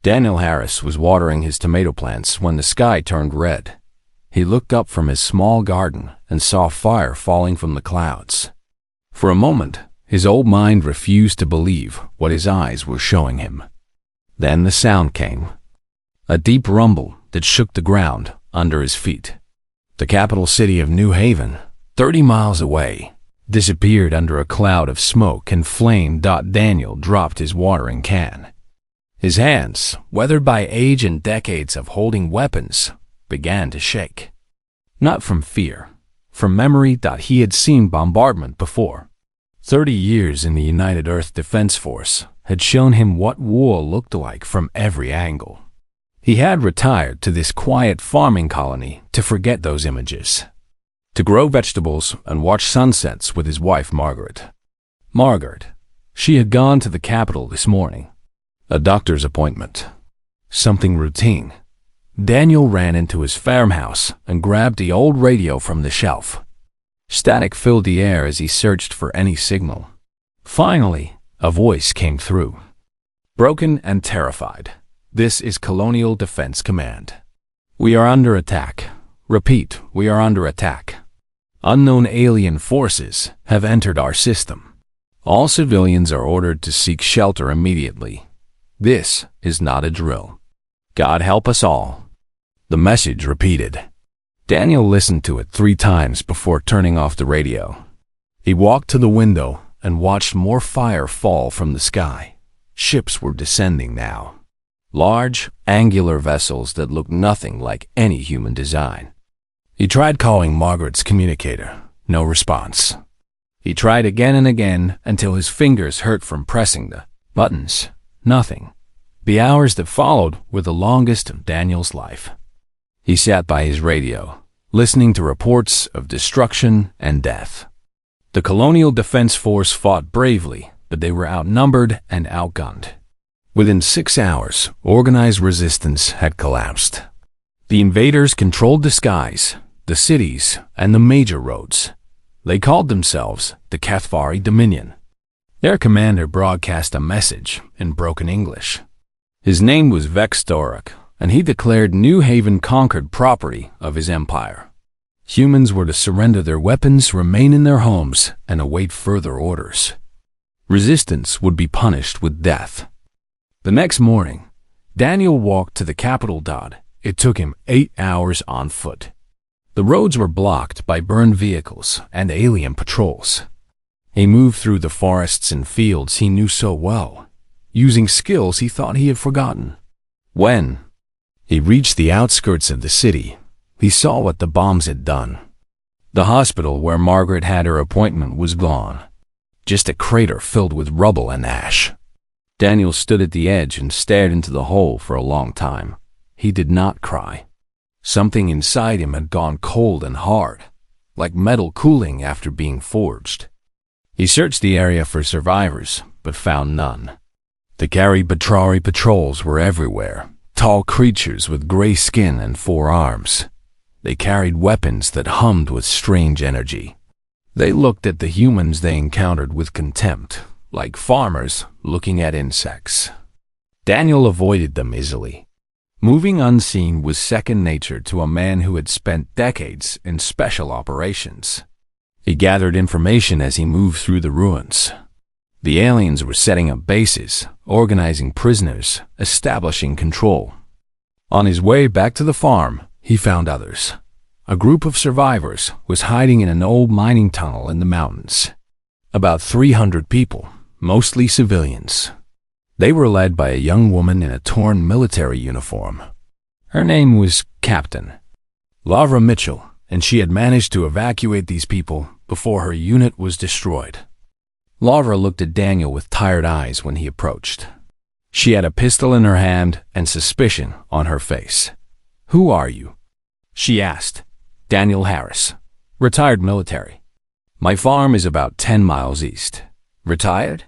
Daniel Harris was watering his tomato plants when the sky turned red. He looked up from his small garden and saw fire falling from the clouds. For a moment, his old mind refused to believe what his eyes were showing him. Then the sound came. A deep rumble that shook the ground under his feet. The capital city of New Haven, 30 miles away, disappeared under a cloud of smoke and flame. Daniel dropped his watering can. His hands, weathered by age and decades of holding weapons, began to shake. Not from fear, from memory. He had seen bombardment before. 30 years in the United Earth Defense Force had shown him what war looked like from every angle. He had retired to this quiet farming colony to forget those images, to grow vegetables and watch sunsets with his wife Margaret. She had gone to the capital this morning. A doctor's appointment. Something routine. Daniel ran into his farmhouse and grabbed the old radio from the shelf. Static filled the air as he searched for any signal. Finally, a voice came through. Broken and terrified. This is Colonial Defense Command. We are under attack. Repeat, we are under attack. Unknown alien forces have entered our system. All civilians are ordered to seek shelter immediately. This is not a drill. God help us all. The message repeated. Daniel listened to it 3 times before turning off the radio. He walked to the window and watched more fire fall from the sky. Ships were descending now. Large, angular vessels that looked nothing like any human design. He tried calling Margaret's communicator. No response. He tried again and again until his fingers hurt from pressing the buttons. Nothing. The hours that followed were the longest of Daniel's life. He sat by his radio, listening to reports of destruction and death. The Colonial Defense Force fought bravely, but they were outnumbered and outgunned. Within 6 hours, organized resistance had collapsed. The invaders controlled the skies, the cities, and the major roads. They called themselves the Cathvari Dominion. Their commander broadcast a message in broken English. His name was Vextorok, and he declared New Haven conquered property of his empire. Humans were to surrender their weapons, remain in their homes, and await further orders. Resistance would be punished with death. The next morning, Daniel walked to the capital. It took him 8 hours on foot. The roads were blocked by burned vehicles and alien patrols. He moved through the forests and fields he knew so well, using skills he thought he had forgotten. When he reached the outskirts of the city, he saw what the bombs had done. The hospital where Margaret had her appointment was gone. Just a crater filled with rubble and ash. Daniel stood at the edge and stared into the hole for a long time. He did not cry. Something inside him had gone cold and hard, like metal cooling after being forged. He searched the area for survivors, but found none. The Caribbatari patrols were everywhere, tall creatures with gray skin and 4 arms. They carried weapons that hummed with strange energy. They looked at the humans they encountered with contempt, like farmers looking at insects. Daniel avoided them easily. Moving unseen was second nature to a man who had spent decades in special operations. He gathered information as he moved through the ruins. The aliens were setting up bases, organizing prisoners, establishing control. On his way back to the farm, he found others. A group of survivors was hiding in an old mining tunnel in the mountains. About 300 people, mostly civilians. They were led by a young woman in a torn military uniform. Her name was Captain Lavra Mitchell, and she had managed to evacuate these people before her unit was destroyed. Lavra looked at Daniel with tired eyes when he approached. She had a pistol in her hand and suspicion on her face. "Who are you?" she asked. "Daniel Harris, retired military. My farm is about 10 miles east." "Retired?"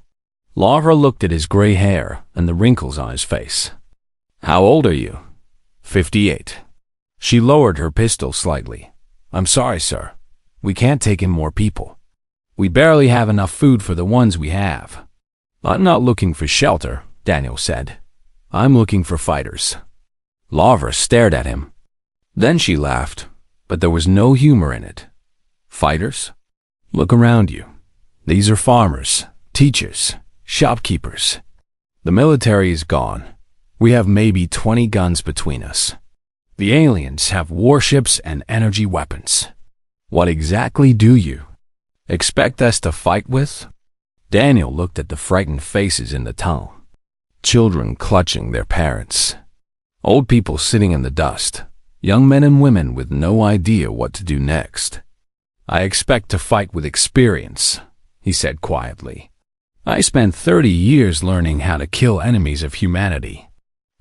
Lavra looked at his gray hair and the wrinkles on his face. "How old are you?" 58. She lowered her pistol slightly. "I'm sorry, sir. We can't take in more people. We barely have enough food for the ones we have." "I'm not looking for shelter," Daniel said. I'm looking for fighters." Lavra stared at him. Then she laughed, but there was no humor in it. "Fighters? Look around you. These are farmers, teachers, shopkeepers. The military is gone. We have maybe 20 guns between us. The aliens have warships and energy weapons. What exactly do you expect us to fight with?" Daniel looked at the frightened faces in the tunnel. Children clutching their parents. Old people sitting in the dust. Young men and women with no idea what to do next. "I expect to fight with experience," he said quietly. "I spent 30 years learning how to kill enemies of humanity.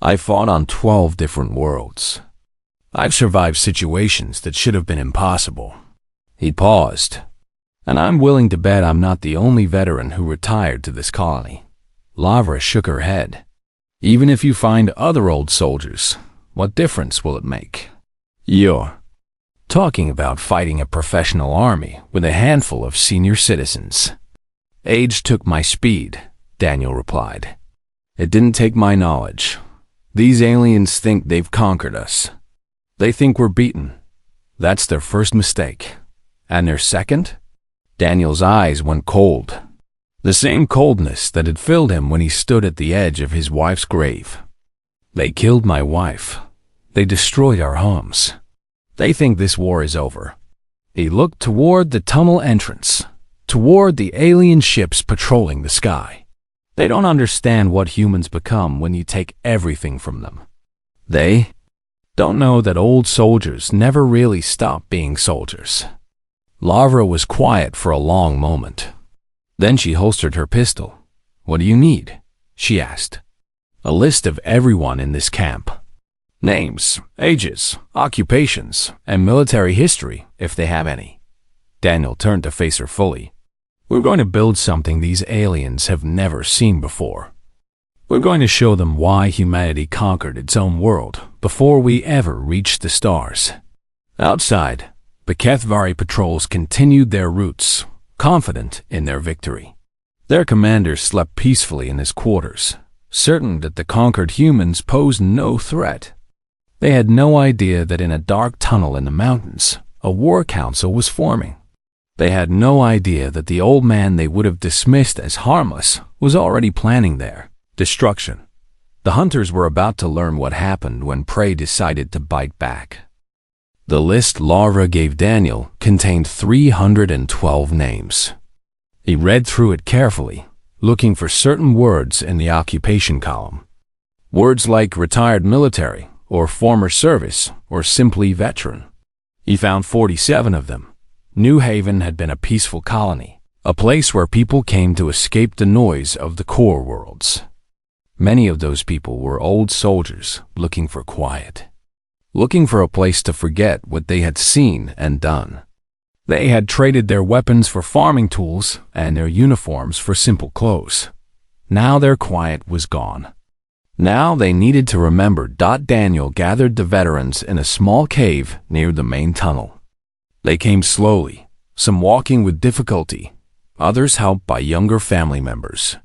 I fought on 12 different worlds. I've survived situations that should have been impossible." He paused. "And I'm willing to bet I'm not the only veteran who retired to this colony." Lavra shook her head. "Even if you find other old soldiers, what difference will it make? You're talking about fighting a professional army with a handful of senior citizens." "Age took my speed," Daniel replied. "It didn't take my knowledge. These aliens think they've conquered us. They think we're beaten. That's their first mistake. And their second?" Daniel's eyes went cold. The same coldness that had filled him when he stood at the edge of his wife's grave. "They killed my wife. They destroyed our homes. They think this war is over." He looked toward the tunnel entrance, toward the alien ships patrolling the sky. "They don't understand what humans become when you take everything from them. They don't know that old soldiers never really stop being soldiers." Lavra was quiet for a long moment. Then she holstered her pistol. "What do you need?" she asked. "A list of everyone in this camp. Names, ages, occupations, and military history, if they have any." Daniel turned to face her fully. "We're going to build something these aliens have never seen before. We're going to show them why humanity conquered its own world before we ever reached the stars." Outside, the HFY patrols continued their routes, confident in their victory. Their commander slept peacefully in his quarters, certain that the conquered humans posed no threat. They had no idea that in a dark tunnel in the mountains, a war council was forming. They had no idea that the old man they would have dismissed as harmless was already planning their destruction. The hunters were about to learn what happened when prey decided to bite back. The list Lavra gave Daniel contained 312 names. He read through it carefully, looking for certain words in the occupation column. Words like retired military, or former service, or simply veteran. He found 47 of them. New Haven had been a peaceful colony, a place where people came to escape the noise of the core worlds. Many of those people were old soldiers looking for quiet, looking for a place to forget what they had seen and done. They had traded their weapons for farming tools and their uniforms for simple clothes. Now their quiet was gone. Now they needed to remember. Daniel gathered the veterans in a small cave near the main tunnel. They came slowly, some walking with difficulty, others helped by younger family members.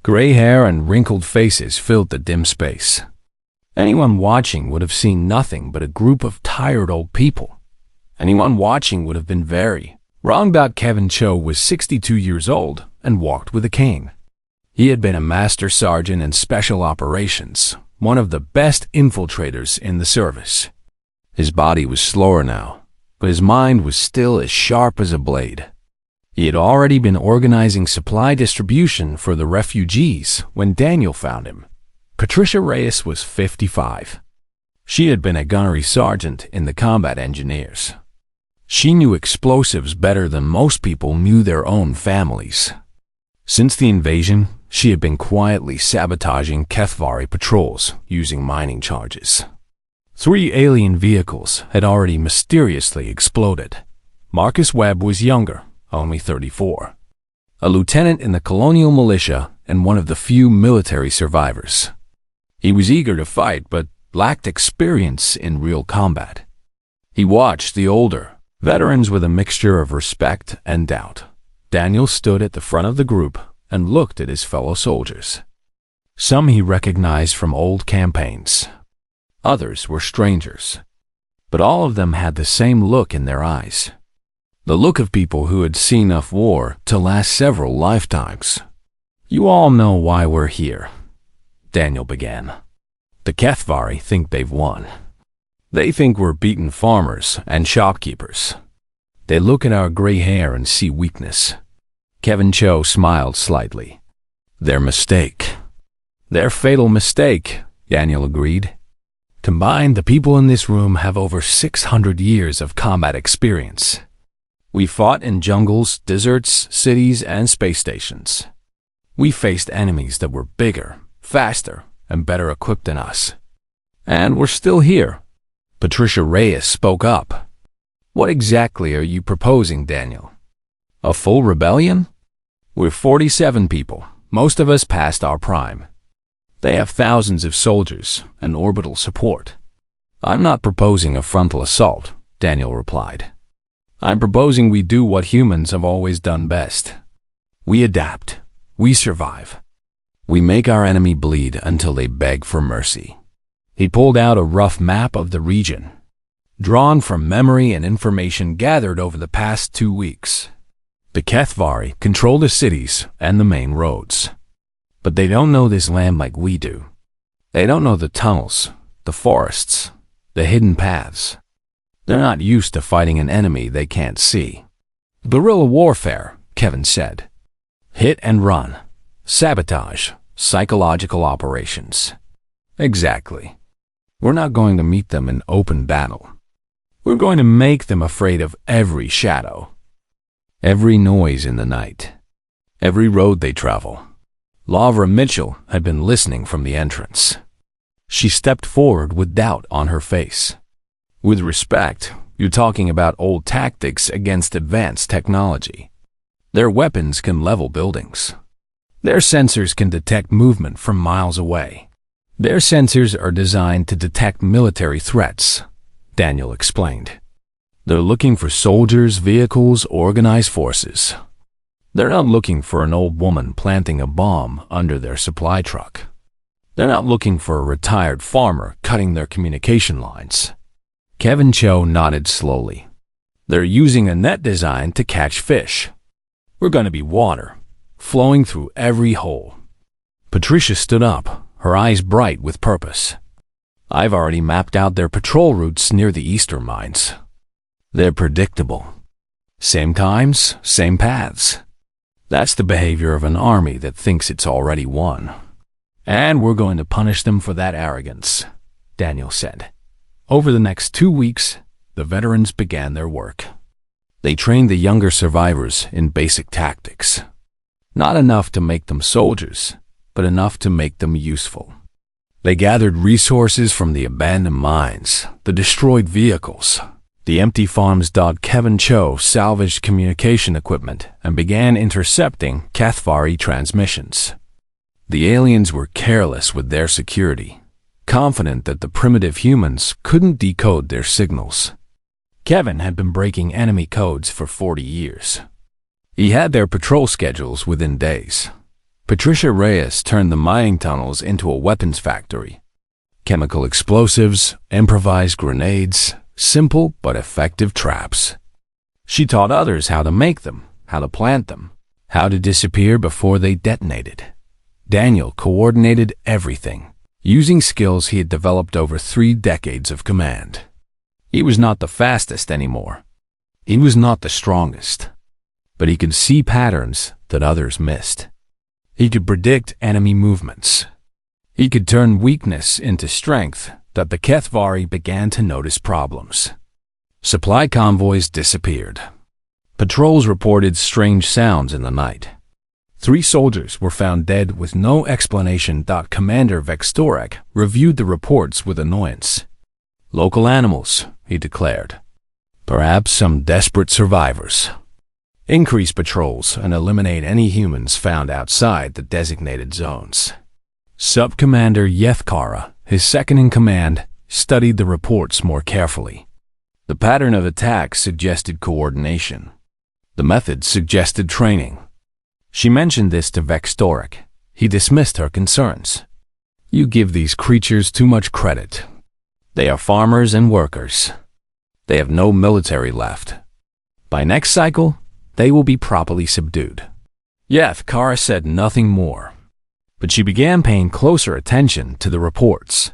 Gray hair and wrinkled faces filled the dim space. Anyone watching would have seen nothing but a group of tired old people. Anyone watching would have been very wrong. Kevin Cho was 62 years old and walked with a cane. He had been a master sergeant in special operations, one of the best infiltrators in the service. His body was slower now, but his mind was still as sharp as a blade. He had already been organizing supply distribution for the refugees when Daniel found him. Patricia Reyes was 55. She had been a gunnery sergeant in the combat engineers. She knew explosives better than most people knew their own families. Since the invasion, she had been quietly sabotaging HFY patrols using mining charges. 3 alien vehicles had already mysteriously exploded. Marcus Webb was younger, only 34. A lieutenant in the colonial militia and one of the few military survivors. He was eager to fight but lacked experience in real combat. He watched the older veterans with a mixture of respect and doubt. Daniel stood at the front of the group and looked at his fellow soldiers. Some he recognized from old campaigns. Others were strangers. But all of them had the same look in their eyes. The look of people who had seen enough war to last several lifetimes. "You all know why we're here," Daniel began. "The HFY think they've won. They think we're beaten farmers and shopkeepers. They look at our gray hair and see weakness." Kevin Cho smiled slightly. "Their mistake. Their fatal mistake," Daniel agreed. "Combined, the people in this room have over 600 years of combat experience. We fought in jungles, deserts, cities, and space stations. We faced enemies that were bigger, faster, and better equipped than us. And we're still here." Patricia Reyes spoke up. "What exactly are you proposing, Daniel? A full rebellion? We're 47 people, most of us past our prime. They have thousands of soldiers and orbital support." "I'm not proposing a frontal assault," Daniel replied. "I'm proposing we do what humans have always done best. We adapt. We survive. We make our enemy bleed until they beg for mercy." He pulled out a rough map of the region, drawn from memory and information gathered over the past 2 weeks. The HFY control the cities and the main roads. But they don't know this land like we do. They don't know the tunnels, the forests, the hidden paths. They're not used to fighting an enemy they can't see. "Guerrilla warfare," Kevin said. "Hit and run. Sabotage. Psychological operations." "Exactly. We're not going to meet them in open battle. We're going to make them afraid of every shadow, every noise in the night, every road they travel." Lavra Mitchell had been listening from the entrance. She stepped forward with doubt on her face. "With respect, you're talking about old tactics against advanced technology. Their weapons can level buildings. Their sensors can detect movement from miles away. Their sensors are designed to detect military threats," Daniel explained. "They're looking for soldiers, vehicles, organized forces. They're not looking for an old woman planting a bomb under their supply truck. They're not looking for a retired farmer cutting their communication lines." Kevin Cho nodded slowly. "They're using a net design to catch fish. We're going to be water, flowing through every hole." Patricia stood up, her eyes bright with purpose. "I've already mapped out their patrol routes near the eastern mines. They're predictable. Same times, same paths. That's the behavior of an army that thinks it's already won. And we're going to punish them for that arrogance," Daniel said. Over the next 2 weeks, the veterans began their work. They trained the younger survivors in basic tactics. Not enough to make them soldiers, but enough to make them useful. They gathered resources from the abandoned mines, the destroyed vehicles, the empty farms. Kevin Cho salvaged communication equipment and began intercepting HFY transmissions. The aliens were careless with their security, confident that the primitive humans couldn't decode their signals. Kevin had been breaking enemy codes for 40 years. He had their patrol schedules within days. Patricia Reyes turned the mining tunnels into a weapons factory. Chemical explosives, improvised grenades, simple but effective traps. She taught others how to make them, how to plant them, how to disappear before they detonated. Daniel coordinated everything, using skills he had developed over 3 decades of command. He was not the fastest anymore. He was not the strongest. But he could see patterns that others missed. He could predict enemy movements. He could turn weakness into strength that the HFY began to notice problems. Supply convoys disappeared. Patrols reported strange sounds in the night. 3 soldiers were found dead with no explanation. Commander Vextorek reviewed the reports with annoyance. "Local animals," he declared. "Perhaps some desperate survivors. Increase patrols and eliminate any humans found outside the designated zones." Sub-Commander Yethkara, his second-in-command, studied the reports more carefully. The pattern of attack suggested coordination. The method suggested training. She mentioned this to Vextorek. He dismissed her concerns. You give these creatures too much credit. They are farmers and workers. They have no military left. By next cycle, they will be properly subdued. Yet, Kara said nothing more, but she began paying closer attention to the reports.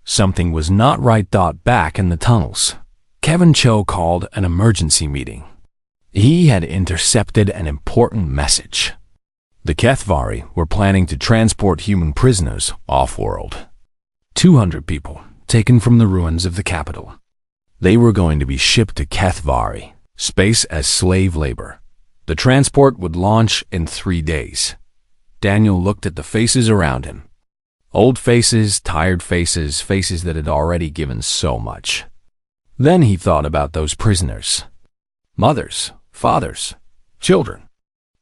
Something was not right. Back in the tunnels, Kevin Cho called an emergency meeting. He had intercepted an important message. The HFY were planning to transport human prisoners off-world. 200 people taken from the ruins of the capital. They were going to be shipped to HFY, space as slave labor. The transport would launch in 3 days. Daniel looked at the faces around him. Old faces, tired faces, faces that had already given so much. Then he thought about those prisoners. Mothers, fathers, children.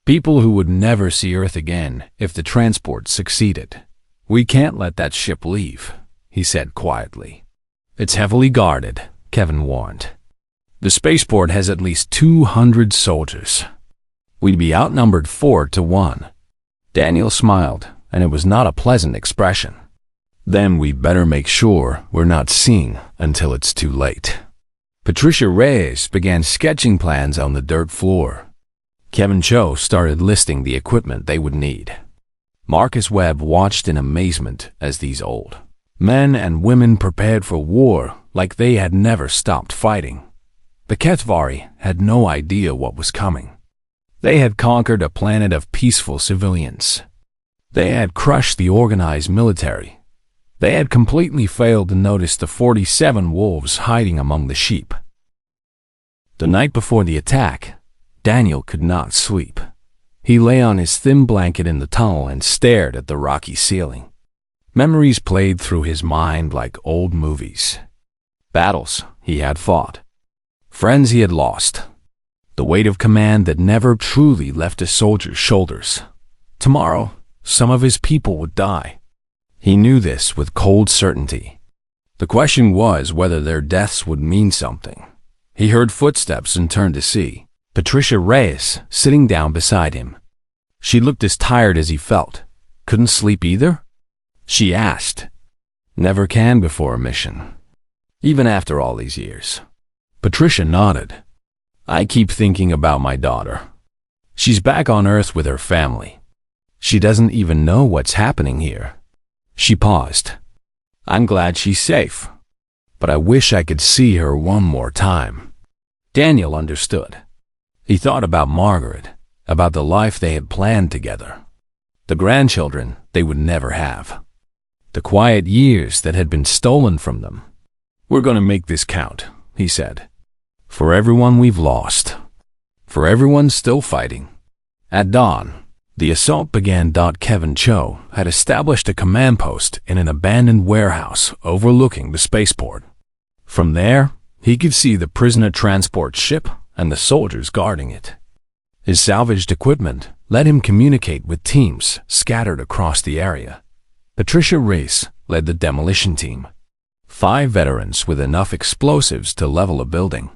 People who would never see Earth again if the transport succeeded. "We can't let that ship leave," he said quietly. "It's heavily guarded," Kevin warned. "The spaceport has at least 200 soldiers. We'd be outnumbered 4-1. Daniel smiled, and it was not a pleasant expression. "Then we better make sure we're not seen until it's too late." Patricia Reyes began sketching plans on the dirt floor. Kevin Cho started listing the equipment they would need. Marcus Webb watched in amazement as these old men and women prepared for war like they had never stopped fighting. The HFY had no idea what was coming. They had conquered a planet of peaceful civilians. They had crushed the organized military. They had completely failed to notice the 47 wolves hiding among the sheep. The night before the attack, Daniel could not sleep. He lay on his thin blanket in the tunnel and stared at the rocky ceiling. Memories played through his mind like old movies. Battles he had fought. Friends he had lost. The weight of command that never truly left a soldier's shoulders. Tomorrow, some of his people would die. He knew this with cold certainty. The question was whether their deaths would mean something. He heard footsteps and turned to see Patricia Reyes sitting down beside him. She looked as tired as he felt. "Couldn't sleep either?" she asked. "Never can before a mission. Even after all these years." Patricia nodded. "I keep thinking about my daughter. She's back on Earth with her family. She doesn't even know what's happening here." She paused. "I'm glad she's safe, but I wish I could see her one more time." Daniel understood. He thought about Margaret, about the life they had planned together, the grandchildren they would never have, the quiet years that had been stolen from them. "We're going to make this count," he said. "For everyone we've lost, for everyone still fighting." At dawn, the assault began. Kevin Cho had established a command post in an abandoned warehouse overlooking the spaceport. From there, he could see the prisoner transport ship and the soldiers guarding it. His salvaged equipment let him communicate with teams scattered across the area. Patricia Reyes led the demolition team. 5 veterans with enough explosives to level a building.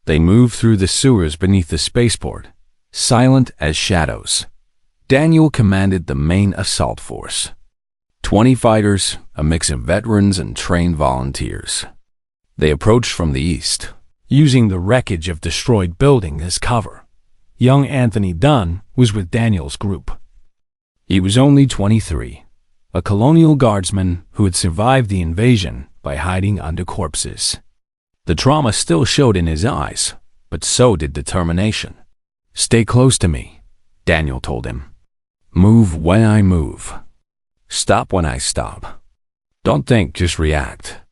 They moved through the sewers beneath the spaceport, silent as shadows. Daniel commanded the main assault force. 20 fighters, a mix of veterans and trained volunteers. They approached from the east, using the wreckage of destroyed buildings as cover. Young Anthony Dunn was with Daniel's group. He was only 23, a colonial guardsman who had survived the invasion by hiding under corpses. The trauma still showed in his eyes, but so did determination. "Stay close to me," Daniel told him. "Move when I move. Stop when I stop. Don't think, just react."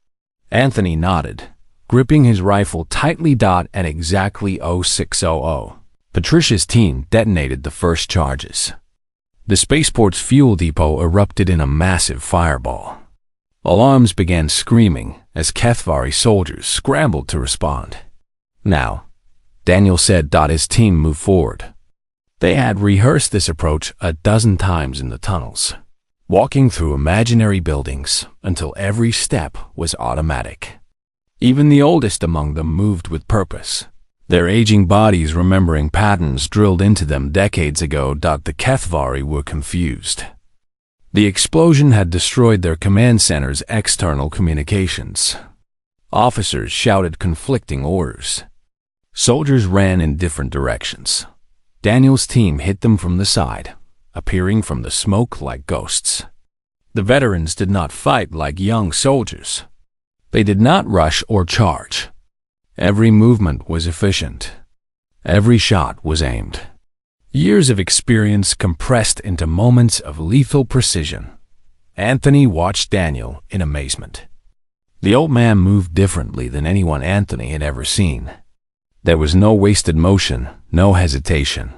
Anthony nodded, gripping his rifle tightly. At exactly 0600, Patricia's team detonated the first charges. The spaceport's fuel depot erupted in a massive fireball. Alarms began screaming as HFY soldiers scrambled to respond. "Now," Daniel said. His team moved forward. They had rehearsed this approach a dozen times in the tunnels, walking through imaginary buildings until every step was automatic. Even the oldest among them moved with purpose, their aging bodies remembering patterns drilled into them decades ago. The HFY were confused. The explosion had destroyed their command center's external communications. Officers shouted conflicting orders. Soldiers ran in different directions. Daniel's team hit them from the side, appearing from the smoke like ghosts. The veterans did not fight like young soldiers. They did not rush or charge. Every movement was efficient. Every shot was aimed. Years of experience compressed into moments of lethal precision. Anthony watched Daniel in amazement. The old man moved differently than anyone Anthony had ever seen. There was no wasted motion, no hesitation.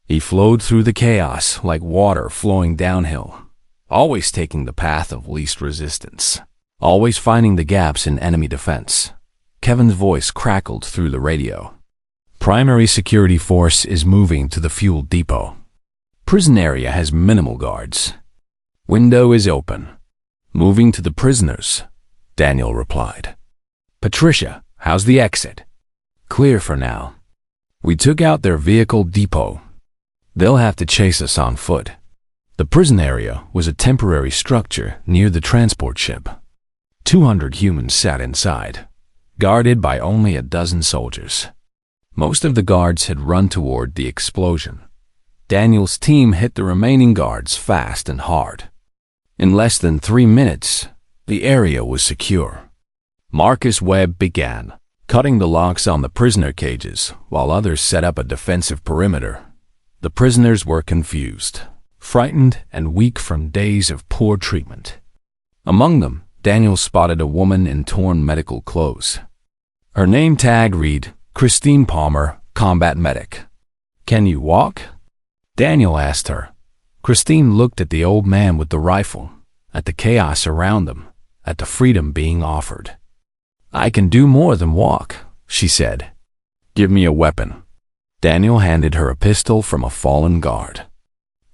He flowed through the chaos like water flowing downhill, always taking the path of least resistance, always finding the gaps in enemy defense. Kevin's voice crackled through the radio. Primary security force is moving to the fuel depot. Prison area has minimal guards. Window is open. Moving to the prisoners, Daniel replied. Patricia, how's the exit? Clear for now. We took out their vehicle depot. They'll have to chase us on foot. The prison area was a temporary structure near the transport ship. 200 humans sat inside, guarded by only a dozen soldiers. Most of the guards had run toward the explosion. Daniel's team hit the remaining guards fast and hard. In less than 3 minutes, the area was secure. Marcus Webb began, cutting the locks on the prisoner cages while others set up a defensive perimeter. The prisoners were confused, frightened, and weak from days of poor treatment. Among them, Daniel spotted a woman in torn medical clothes. Her name tag read, Christine Palmer, combat medic. Can you walk? Daniel asked her. Christine looked at the old man with the rifle, at the chaos around them, at the freedom being offered. I can do more than walk, she said. Give me a weapon. Daniel handed her a pistol from a fallen guard.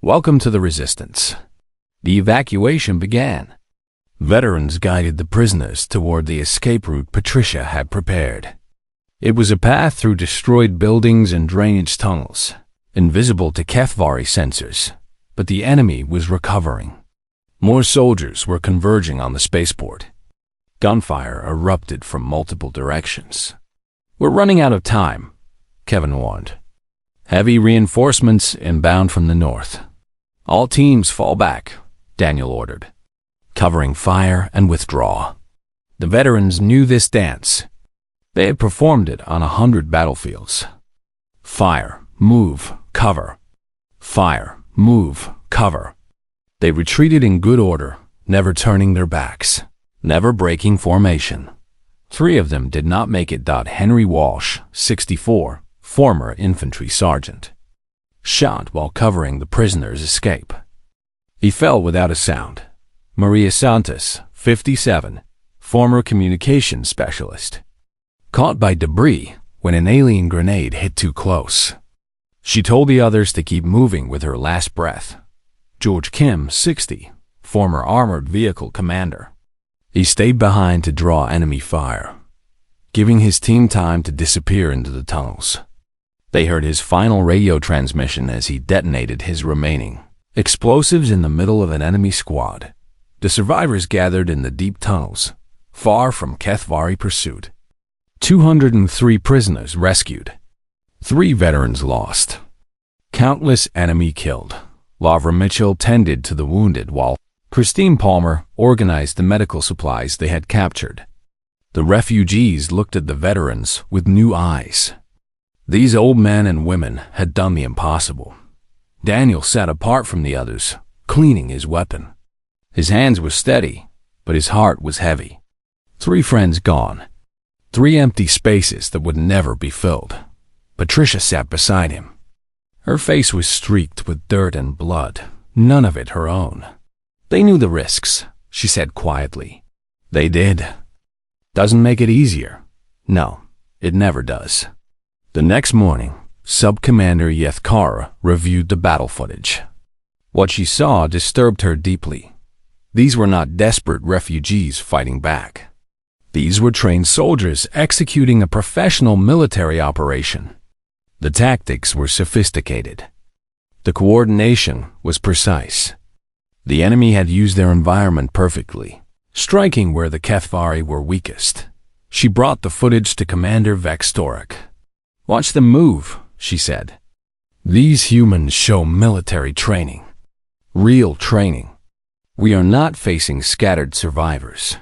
Welcome to the resistance. The evacuation began. Veterans guided the prisoners toward the escape route Patricia had prepared. It was a path through destroyed buildings and drainage tunnels, invisible to HFY sensors, but the enemy was recovering. More soldiers were converging on the spaceport. Gunfire erupted from multiple directions. We're running out of time, Kevin warned. Heavy reinforcements inbound from the north. All teams fall back, Daniel ordered, covering fire and withdraw. The veterans knew this dance. They had performed it on 100 battlefields. Fire, move, cover. Fire, move, cover. They retreated in good order, never turning their backs, never breaking formation. 3 of them did not make it. Henry Walsh, 64, former infantry sergeant, shot while covering the prisoner's escape. He fell without a sound. Maria Santos, 57, former communications specialist, caught by debris when an alien grenade hit too close. She told the others to keep moving with her last breath. George Kim, 60, former armored vehicle commander. He stayed behind to draw enemy fire, giving his team time to disappear into the tunnels. They heard his final radio transmission as he detonated his remaining explosives in the middle of an enemy squad. The survivors gathered in the deep tunnels, far from HFY pursuit. 203 prisoners rescued. 3 veterans lost. Countless enemy killed. Lavra Mitchell tended to the wounded while Christine Palmer organized the medical supplies they had captured. The refugees looked at the veterans with new eyes. These old men and women had done the impossible. Daniel sat apart from the others, cleaning his weapon. His hands were steady, but his heart was heavy. 3 friends gone. 3 empty spaces that would never be filled. Patricia sat beside him. Her face was streaked with dirt and blood, none of it her own. They knew the risks, she said quietly. They did. Doesn't make it easier. No, it never does. The next morning, Sub-Commander Yethkara reviewed the battle footage. What she saw disturbed her deeply. These were not desperate refugees fighting back. These were trained soldiers executing a professional military operation. The tactics were sophisticated. The coordination was precise. The enemy had used their environment perfectly, striking where the HFY were weakest. She brought the footage to Commander Vextoric. "Watch them move," she said. "These humans show military training. Real training. We are not facing scattered survivors.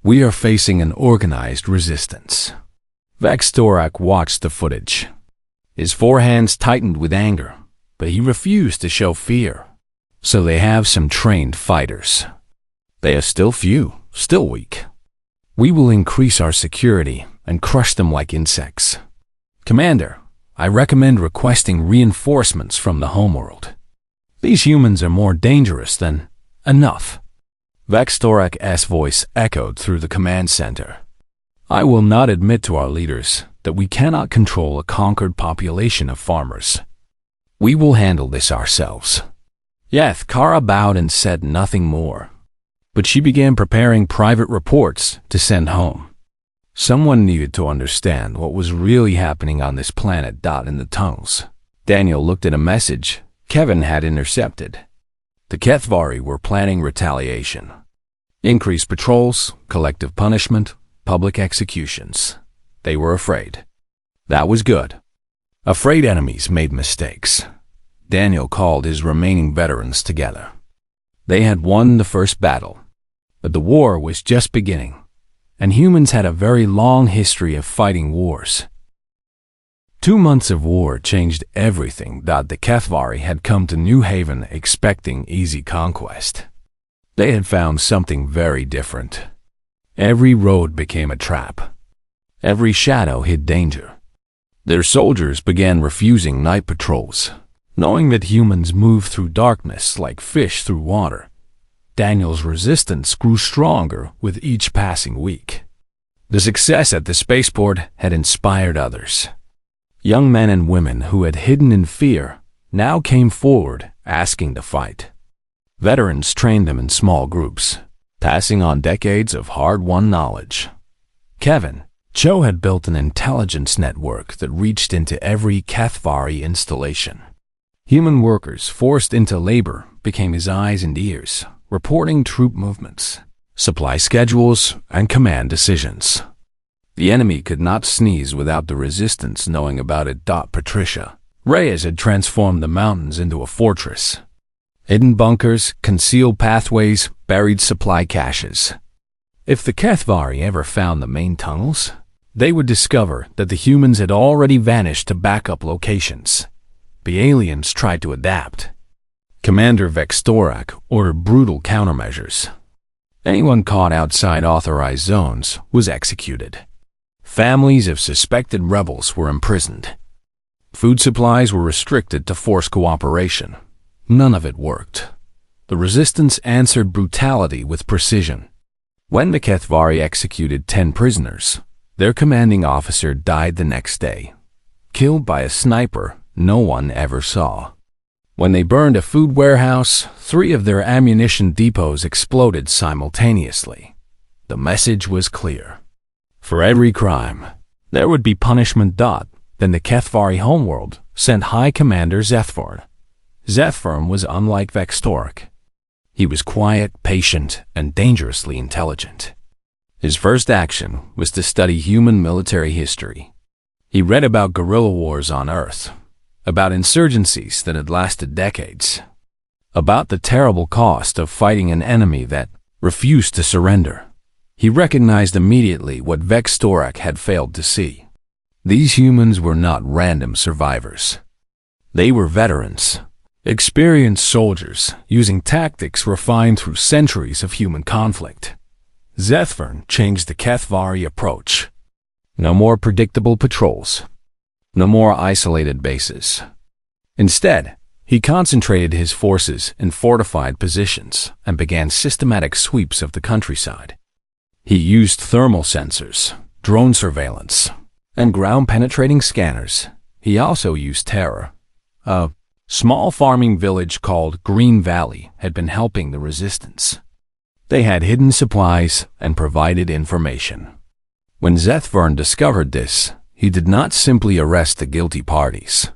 We are facing an organized resistance." Vextoric watched the footage. His forehands tightened with anger, but he refused to show fear. "So they have some trained fighters. They are still few, still weak. We will increase our security and crush them like insects. Commander, I recommend requesting reinforcements from the homeworld. These humans are more dangerous than enough." Vextoric's voice echoed through the command center. "I will not admit to our leaders that we cannot control a conquered population of farmers. We will handle this ourselves." Kara bowed and said nothing more. But she began preparing private reports to send home. Someone needed to understand what was really happening on this planet. In the tunnels, Daniel looked at a message Kevin had intercepted. The HFY were planning retaliation. Increased patrols, collective punishment, public executions. They were afraid. That was good. Afraid enemies made mistakes. Daniel called his remaining veterans together. They had won the first battle, but the war was just beginning, and humans had a very long history of fighting wars. 2 months of war changed everything. The HFY had come to New Haven expecting easy conquest. They had found something very different. Every road became a trap. Every shadow hid danger. Their soldiers began refusing night patrols, knowing that humans move through darkness like fish through water. Daniel's resistance grew stronger with each passing week. The success at the spaceport had inspired others. Young men and women who had hidden in fear now came forward asking to fight. Veterans trained them in small groups, passing on decades of hard-won knowledge. Kevin, Joe had built an intelligence network that reached into every HFY installation. Human workers forced into labor became his eyes and ears, reporting troop movements, supply schedules, and command decisions. The enemy could not sneeze without the resistance knowing about it. Patricia Reyes had transformed the mountains into a fortress. Hidden bunkers, concealed pathways, buried supply caches. If the HFY ever found the main tunnels, they would discover that the humans had already vanished to backup locations. The aliens tried to adapt. Commander Vextoric ordered brutal countermeasures. Anyone caught outside authorized zones was executed. Families of suspected rebels were imprisoned. Food supplies were restricted to force cooperation. None of it worked. The resistance answered brutality with precision. When the HFY executed 10 prisoners, their commanding officer died the next day, killed by a sniper no one ever saw. When they burned a food warehouse, 3 of their ammunition depots exploded simultaneously. The message was clear. For every crime, there would be punishment. Then the HFY homeworld sent High Commander Zethford. Zethford was unlike Vextoric. He was quiet, patient, and dangerously intelligent. His first action was to study human military history. He read about guerrilla wars on Earth, about insurgencies that had lasted decades, about the terrible cost of fighting an enemy that refused to surrender. He recognized immediately what Vextoric had failed to see. These humans were not random survivors. They were veterans, experienced soldiers using tactics refined through centuries of human conflict. Zethfern changed the HFY approach. No more predictable patrols. No more isolated bases. Instead, he concentrated his forces in fortified positions and began systematic sweeps of the countryside. He used thermal sensors, drone surveillance, and ground-penetrating scanners. He also used terror. A small farming village called Green Valley had been helping the resistance. They had hidden supplies and provided information. When Zethfern discovered this, he did not simply arrest the guilty parties.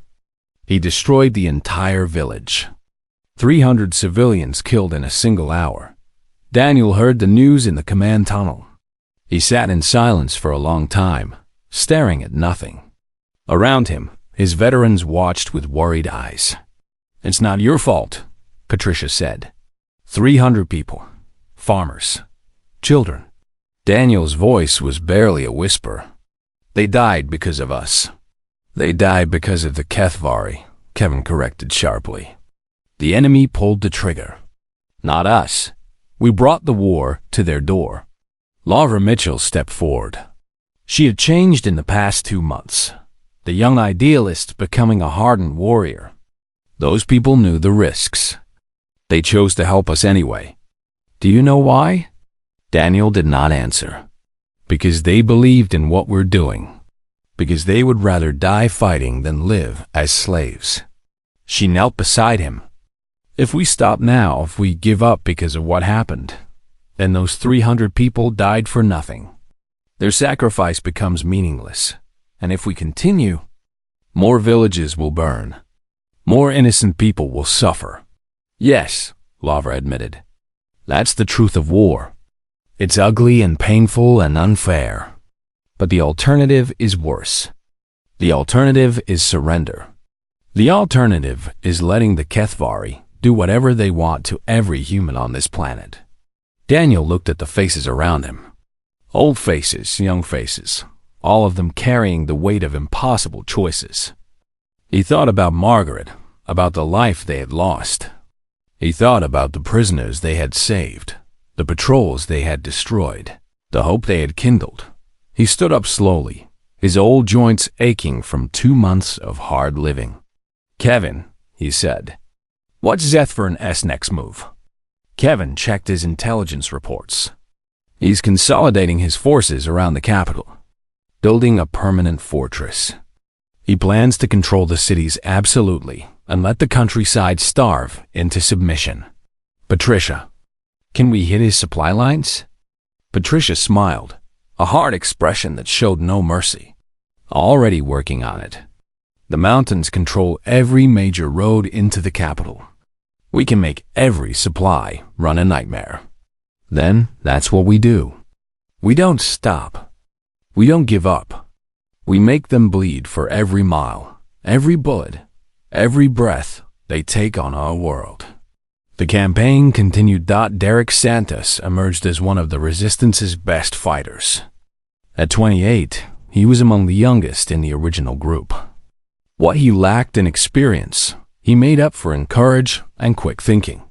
He destroyed the entire village. 300 civilians killed in a single hour. Daniel heard the news in the command tunnel. He sat in silence for a long time, staring at nothing. Around him, his veterans watched with worried eyes. "It's not your fault," Patricia said. 300 people, farmers, children. Daniel's voice was barely a whisper. "They died because of us." "They died because of the HFY," Kevin corrected sharply. "The enemy pulled the trigger. Not us. We brought the war to their door." Laura Mitchell stepped forward. She had changed in the past 2 months, the young idealist becoming a hardened warrior. "Those people knew the risks. They chose to help us anyway. Do you know why?" Daniel did not answer. "Because they believed in what we're doing. Because they would rather die fighting than live as slaves." She knelt beside him. "If we stop now, if we give up because of what happened, then those 300 people died for nothing. Their sacrifice becomes meaningless. And if we continue, more villages will burn. More innocent people will suffer." "Yes," Laura admitted. "That's the truth of war. It's ugly and painful and unfair. But the alternative is worse. The alternative is surrender. The alternative is letting the HFY do whatever they want to every human on this planet." Daniel looked at the faces around him. Old faces, young faces, all of them carrying the weight of impossible choices. He thought about Margaret, about the life they had lost. He thought about the prisoners they had saved, the patrols they had destroyed, the hope they had kindled. He stood up slowly, his old joints aching from 2 months of hard living. "Kevin," he said, "what's ZFY's next move?" Kevin checked his intelligence reports. "He's consolidating his forces around the capital, building a permanent fortress. He plans to control the cities absolutely and let the countryside starve into submission." "Patricia, can we hit his supply lines?" Patricia smiled, a hard expression that showed no mercy. "Already working on it. The mountains control every major road into the capital. We can make every supply run a nightmare. Then that's what we do. We don't stop. We don't give up. We make them bleed for every mile, every bullet, every breath they take on our world." The campaign continued. Derek Santos emerged as one of the Resistance's best fighters. At 28, he was among the youngest in the original group. What he lacked in experience, he made up for in courage and quick thinking.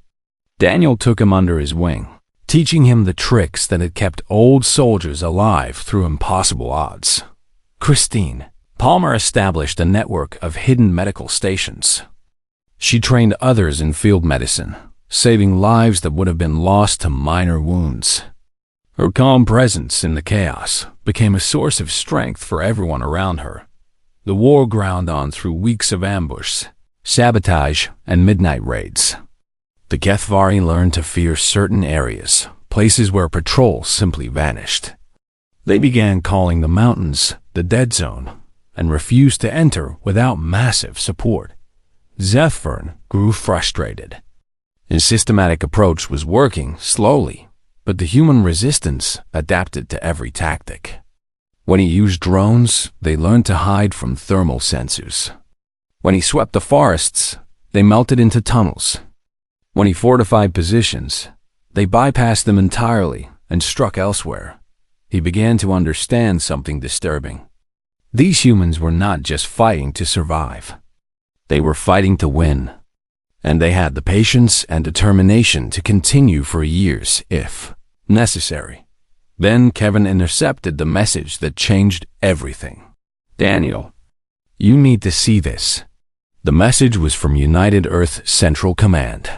Daniel took him under his wing, teaching him the tricks that had kept old soldiers alive through impossible odds. Christine Palmer established a network of hidden medical stations. She trained others in field medicine, saving lives that would have been lost to minor wounds. Her calm presence in the chaos became a source of strength for everyone around her. The war ground on through weeks of ambush, sabotage, and midnight raids. The HFY learned to fear certain areas, places where patrols simply vanished. They began calling the mountains the dead zone and refused to enter without massive support. ZFY grew frustrated. His systematic approach was working slowly, but the human resistance adapted to every tactic. When he used drones, they learned to hide from thermal sensors. When he swept the forests, they melted into tunnels. When he fortified positions, they bypassed them entirely and struck elsewhere. He began to understand something disturbing. These humans were not just fighting to survive. They were fighting to win. And they had the patience and determination to continue for years if necessary. Then Kevin intercepted the message that changed everything. "Daniel, you need to see this." The message was from United Earth Central Command.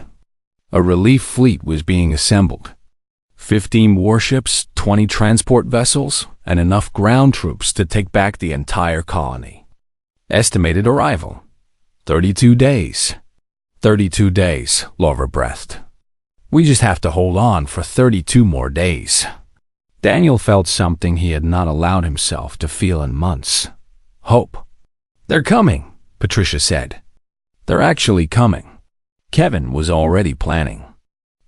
A relief fleet was being assembled. 15 warships, 20 transport vessels, and enough ground troops to take back the entire colony. Estimated arrival: 32 days. 32 days, Laura breathed. "We just have to hold on for 32 more days." Daniel felt something he had not allowed himself to feel in months. Hope. "They're coming," Patricia said. "They're actually coming. Kevin was already planning.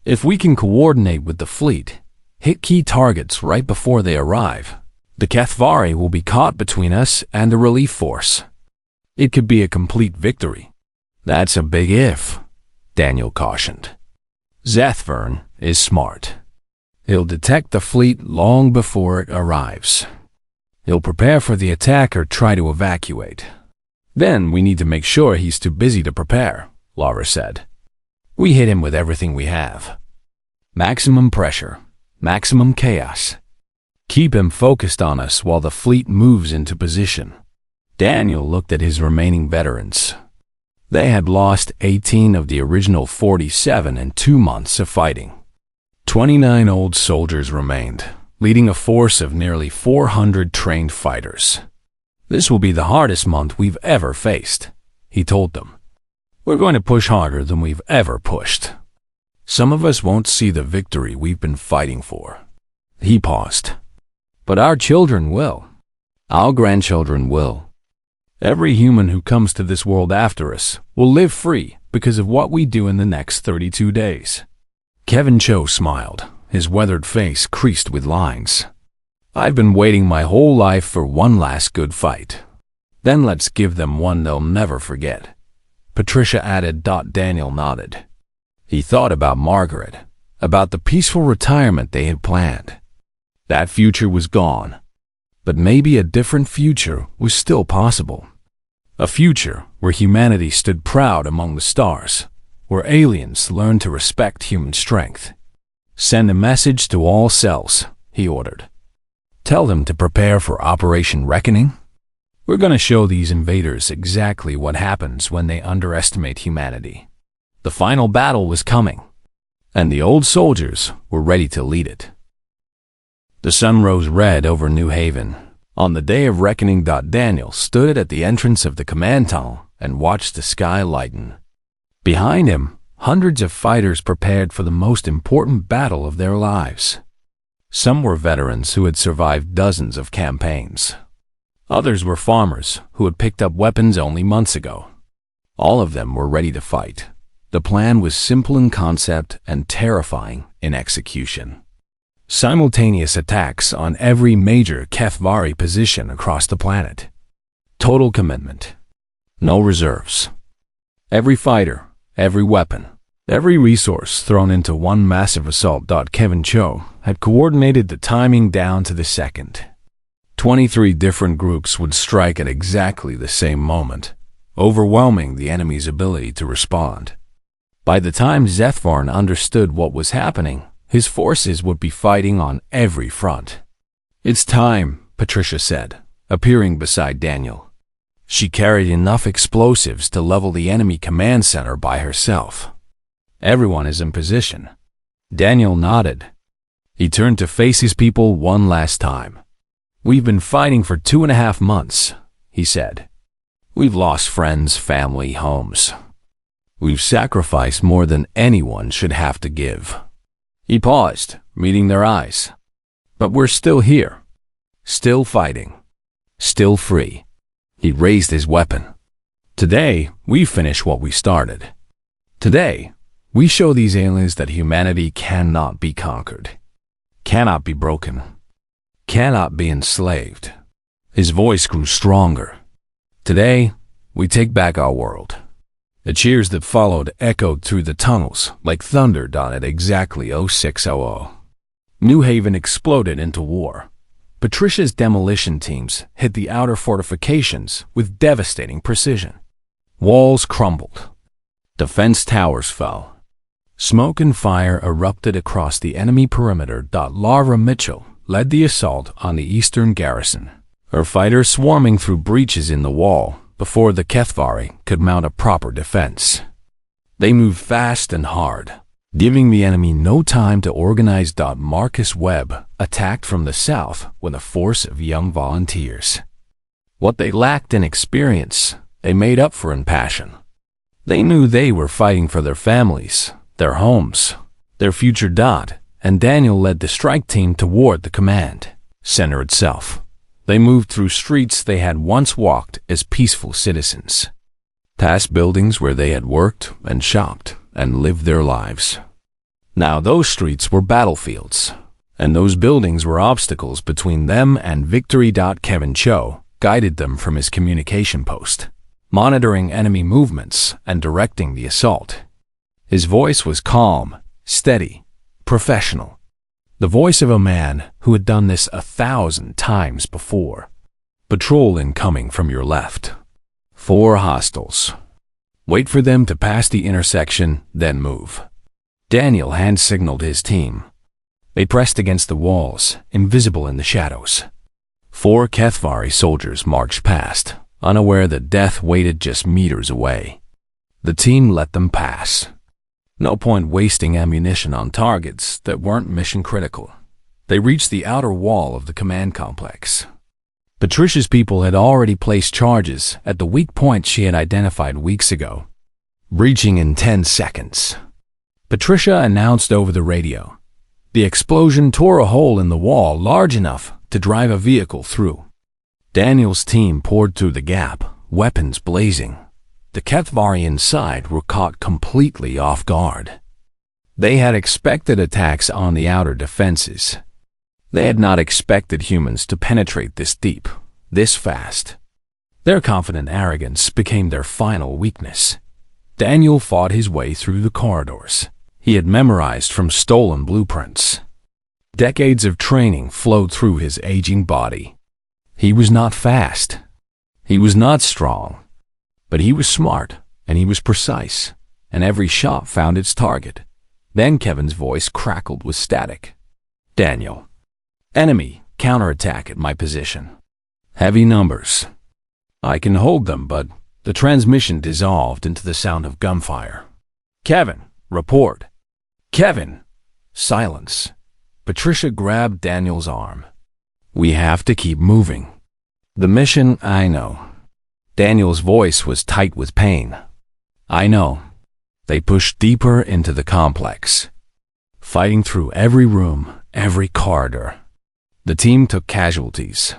If we can coordinate with the fleet, hit key targets right before they arrive, the HFY will be caught between us and the relief force. It could be a complete victory. That's a big if, Daniel cautioned. Zethvern is smart. He'll detect the fleet long before it arrives. He'll prepare for the attack or try to evacuate. Then we need to make sure he's too busy to prepare, Laura said. We hit him with everything we have. Maximum pressure, maximum chaos. Keep him focused on us while the fleet moves into position. Daniel looked at his remaining veterans. They had lost 18 of the original 47 in 2 months of fighting. 29 old soldiers remained, leading a force of nearly 400 trained fighters. This will be the hardest month we've ever faced, he told them. We're going to push harder than we've ever pushed. Some of us won't see the victory we've been fighting for. He paused. But our children will. Our grandchildren will. Every human who comes to this world after us will live free because of what we do in the next 32 days. Kevin Cho smiled, his weathered face creased with lines. I've been waiting my whole life for one last good fight. Then let's give them one they'll never forget. Patricia added. Daniel nodded. He thought about Margaret, about the peaceful retirement they had planned. That future was gone, but maybe a different future was still possible. A future where humanity stood proud among the stars, where aliens learned to respect human strength. Send a message to all cells, he ordered. Tell them to prepare for Operation Reckoning. We're going to show these invaders exactly what happens when they underestimate humanity. The final battle was coming, and the old soldiers were ready to lead it. The sun rose red over New Haven. On the day of reckoning, Daniel stood at the entrance of the command tunnel and watched the sky lighten. Behind him, hundreds of fighters prepared for the most important battle of their lives. Some were veterans who had survived dozens of campaigns. Others were farmers who had picked up weapons only months ago. All of them were ready to fight. The plan was simple in concept and terrifying in execution. Simultaneous attacks on every major HFY position across the planet. Total commitment. No reserves. Every fighter, every weapon, every resource thrown into one massive assault. Kevin Cho had coordinated the timing down to the second. 23 different groups would strike at exactly the same moment, overwhelming the enemy's ability to respond. By the time Zethvern understood what was happening, his forces would be fighting on every front. It's time, Patricia said, appearing beside Daniel. She carried enough explosives to level the enemy command center by herself. Everyone is in position. Daniel nodded. He turned to face his people one last time. We've been fighting for 2.5 months, he said. We've lost friends, family, homes. We've sacrificed more than anyone should have to give. He paused, meeting their eyes. But we're still here. Still fighting. Still free. He raised his weapon. Today, we finish what we started. Today, we show these aliens that humanity cannot be conquered, cannot be broken, cannot be enslaved. His voice grew stronger. Today, we take back our world. The cheers that followed echoed through the tunnels like thunder at exactly 0600. New Haven exploded into war. Patricia's demolition teams hit the outer fortifications with devastating precision. Walls crumbled. Defense towers fell. Smoke and fire erupted across the enemy perimeter. Laura Mitchell led the assault on the eastern garrison, her fighters swarming through breaches in the wall before the HFY could mount a proper defense. They moved fast and hard, giving the enemy no time to organize. Marcus Webb attacked from the south with a force of young volunteers. What they lacked in experience, they made up for in passion. They knew they were fighting for their families, their homes, their future. And Daniel led the strike team toward the command center itself. They moved through streets they had once walked as peaceful citizens, past buildings where they had worked and shopped and lived their lives. Now those streets were battlefields, and those buildings were obstacles between them and victory. Kevin Cho guided them from his communication post, monitoring enemy movements and directing the assault. His voice was calm, steady, professional. The voice of a man who had done this 1,000 times before. Patrol incoming from your left. 4 hostiles. Wait for them to pass the intersection, then move. Daniel hand-signaled his team. They pressed against the walls, invisible in the shadows. 4 HFY soldiers marched past, unaware that death waited just meters away. The team let them pass. No point wasting ammunition on targets that weren't mission-critical. They reached the outer wall of the command complex. Patricia's people had already placed charges at the weak point she had identified weeks ago, breaching in 10 seconds. Patricia announced over the radio. The explosion tore a hole in the wall large enough to drive a vehicle through. Daniel's team poured through the gap, weapons blazing. The HFY inside were caught completely off guard. They had expected attacks on the outer defenses. They had not expected humans to penetrate this deep, this fast. Their confident arrogance became their final weakness. Daniel fought his way through the corridors he had memorized from stolen blueprints. Decades of training flowed through his aging body. He was not fast. He was not strong. But he was smart, and he was precise, and every shot found its target. Then Kevin's voice crackled with static. Daniel. Enemy, counterattack at my position. Heavy numbers. I can hold them, but the transmission dissolved into the sound of gunfire. Kevin, report. Kevin. Silence. Patricia grabbed Daniel's arm. We have to keep moving. The mission, I know. Daniel's voice was tight with pain. I know. They pushed deeper into the complex, fighting through every room, every corridor. The team took casualties.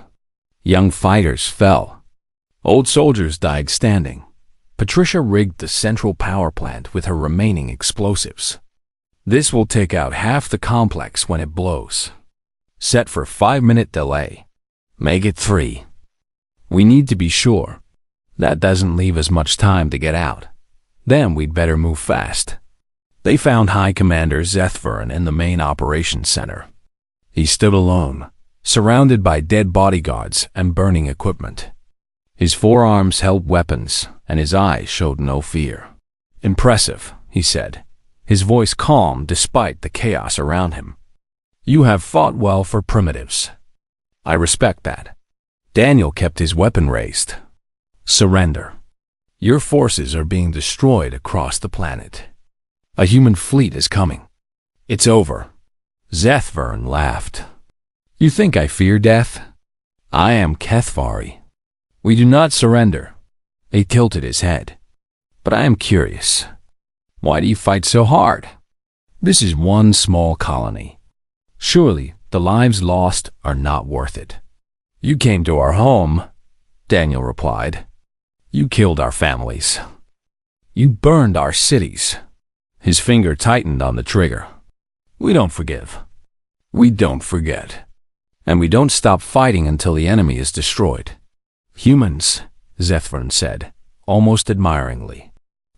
Young fighters fell. Old soldiers died standing. Patricia rigged the central power plant with her remaining explosives. This will take out half the complex when it blows. Set for 5-minute delay. Make it 3. We need to be sure. That doesn't leave us much time to get out. Then we'd better move fast. They found High Commander Zethvern in the main operations center. He stood alone, surrounded by dead bodyguards and burning equipment. His forearms held weapons, and his eyes showed no fear. Impressive, he said, his voice calm despite the chaos around him. You have fought well for primitives. I respect that. Daniel kept his weapon raised. Surrender. Your forces are being destroyed across the planet. A human fleet is coming. It's over. Zethvern laughed. You think I fear death? I am HFY. We do not surrender. He tilted his head. But I am curious. Why do you fight so hard? This is one small colony. Surely the lives lost are not worth it. You came to our home, Daniel replied. You killed our families. You burned our cities. His finger tightened on the trigger. We don't forgive. We don't forget. And we don't stop fighting until the enemy is destroyed. Humans, Zethvern said, almost admiringly.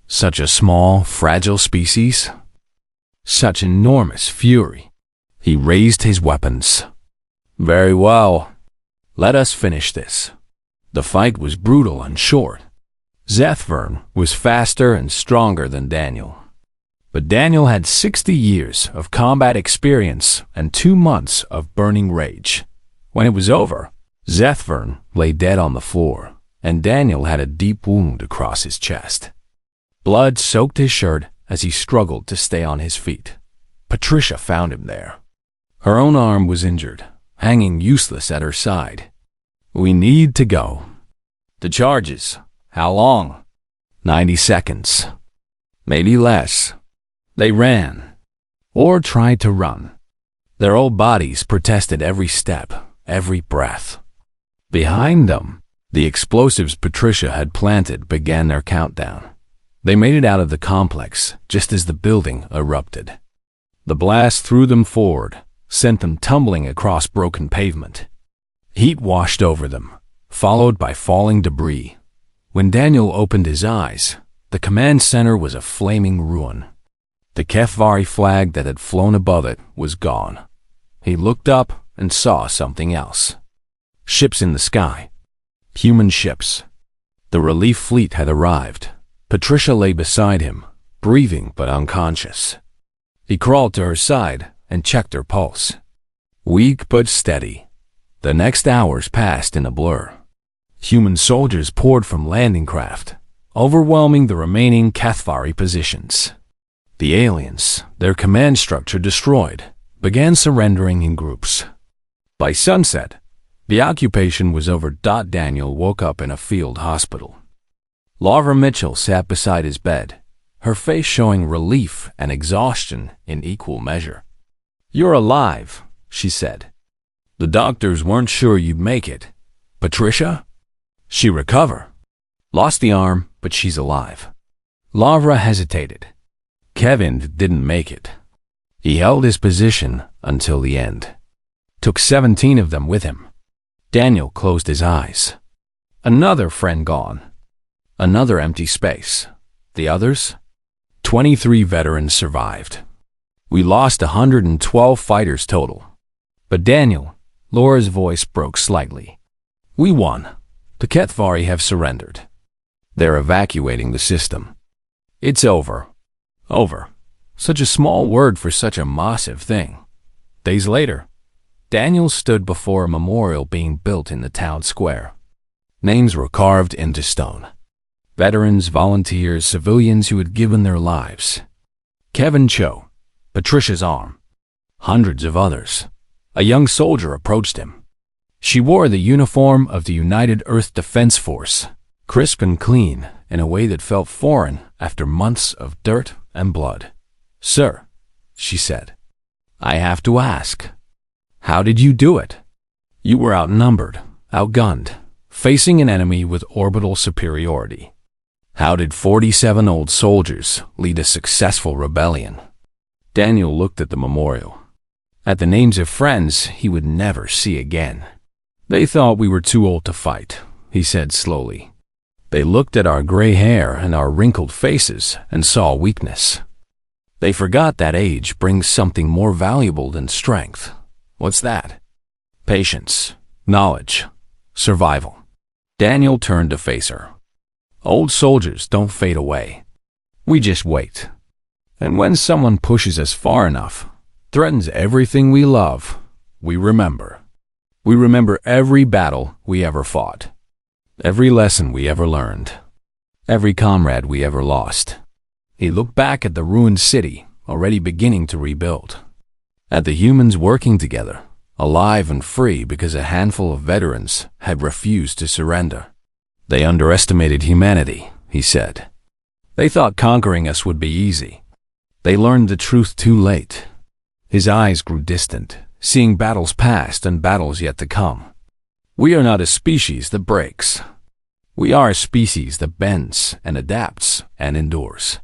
Such a small, fragile species. Such enormous fury. He raised his weapons. Very well. Let us finish this. The fight was brutal and short. Zethvern was faster and stronger than Daniel. But Daniel had 60 years of combat experience and 2 months of burning rage. When it was over, Zethvern lay dead on the floor, and Daniel had a deep wound across his chest. Blood soaked his shirt as he struggled to stay on his feet. Patricia found him there. Her own arm was injured, hanging useless at her side. We need to go. The charges. How long? 90 seconds. Maybe less. They ran. Or tried to run. Their old bodies protested every step, every breath. Behind them, the explosives Patricia had planted began their countdown. They made it out of the complex just as the building erupted. The blast threw them forward, sent them tumbling across broken pavement. Heat washed over them, followed by falling debris. When Daniel opened his eyes, the command center was a flaming ruin. The HFY flag that had flown above it was gone. He looked up and saw something else. Ships in the sky. Human ships. The relief fleet had arrived. Patricia lay beside him, breathing but unconscious. He crawled to her side and checked her pulse. Weak but steady. The next hours passed in a blur. Human soldiers poured from landing craft, overwhelming the remaining HFY positions. The aliens, their command structure destroyed, began surrendering in groups. By sunset, the occupation was over. Daniel woke up in a field hospital. Laura Mitchell sat beside his bed, her face showing relief and exhaustion in equal measure. "You're alive," she said. "The doctors weren't sure you'd make it. Patricia? She recover. Lost the arm, but she's alive." Laura hesitated. Kevin didn't make it. He held his position until the end. Took 17 of them with him. Daniel closed his eyes. Another friend gone. Another empty space. The others? 23 veterans survived. We lost 112 fighters total. But Daniel, Laura's voice broke slightly. "We won. The HFY have surrendered. They're evacuating the system. It's over." Over. Such a small word for such a massive thing. Days later, Daniel stood before a memorial being built in the town square. Names were carved into stone. Veterans, volunteers, civilians who had given their lives. Kevin Cho, Patricia's arm. Hundreds of others. A young soldier approached him. She wore the uniform of the United Earth Defense Force, crisp and clean in a way that felt foreign after months of dirt and blood. "Sir," she said, "I have to ask, how did you do it? You were outnumbered, outgunned, facing an enemy with orbital superiority. How did 47 old soldiers lead a successful rebellion?" Daniel looked at the memorial, at the names of friends he would never see again. "They thought we were too old to fight," he said slowly. "They looked at our gray hair and our wrinkled faces and saw weakness. They forgot that age brings something more valuable than strength. What's that? Patience, knowledge, survival." Daniel turned to face her. "Old soldiers don't fade away. We just wait. And when someone pushes us far enough, threatens everything we love, we remember. We remember every battle we ever fought, every lesson we ever learned, every comrade we ever lost." He looked back at the ruined city, already beginning to rebuild. At the humans working together, alive and free because a handful of veterans had refused to surrender. "They underestimated humanity," he said. "They thought conquering us would be easy. They learned the truth too late." His eyes grew distant, seeing battles past and battles yet to come. "We are not a species that breaks. We are a species that bends and adapts and endures.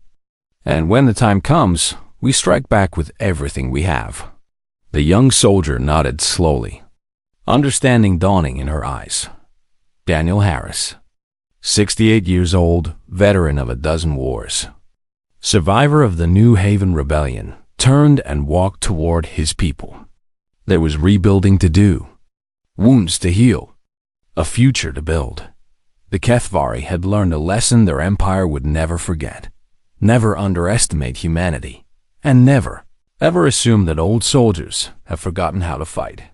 And when the time comes, we strike back with everything we have." The young soldier nodded slowly, understanding dawning in her eyes. Daniel Harris, 68 years old, veteran of a dozen wars, survivor of the New Haven Rebellion, turned and walked toward his people. There was rebuilding to do, wounds to heal, a future to build. The HFY had learned a lesson their empire would never forget. Never underestimate humanity, and never, ever assume that old soldiers have forgotten how to fight.